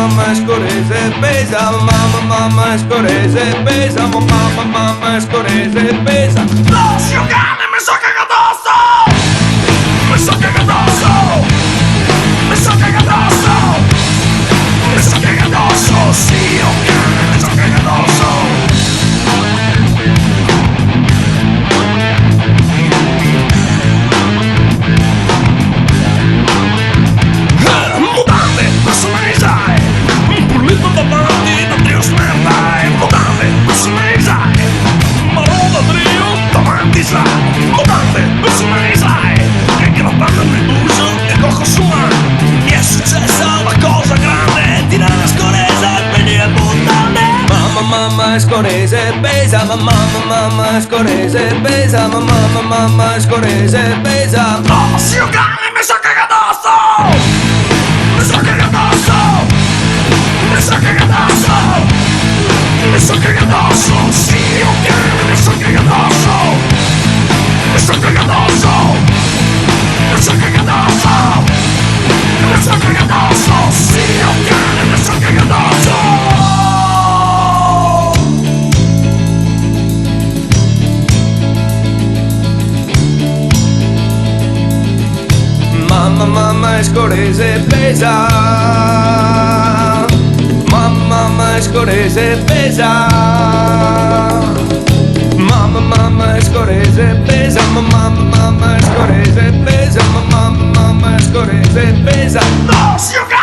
mamma scorese pesa, mamma scorese pesa, mamma scorese pesa. No, io cane, mi so cagato addosso! Mi so cagato addosso! Mi so cagato addosso! Mi so cagato addosso! Sì, io cane, mi so cagato addosso! Mutande, personalizzare! Un pulito davanti da trio smerda! Mutande, personalizzare! Marò da trio davanti sa! Mutande, personalizzare! E che la banda nel buso e cocco sua! Mi è successa una cosa grande! Tirare a scoresa e venire mutande! Mamma scorese pesa, mamma scorese pesa, mamma scorese pesa. No, io cane, mi so cagato addosso! Mi so cagato addosso! Mi so cagato addosso! Mi so cagato addosso! Sì, io cane, mi so cagato addosso! Mi so cagato addosso! Mi so cagato addosso! Mi so cagato addosso! Sì, io cane, mi so cagato addosso! Mamma scorese pesa, mamma scorese pesa, mamma scorese pesa, mamma scorese pesa, mamma scorese pesa. No, io cane!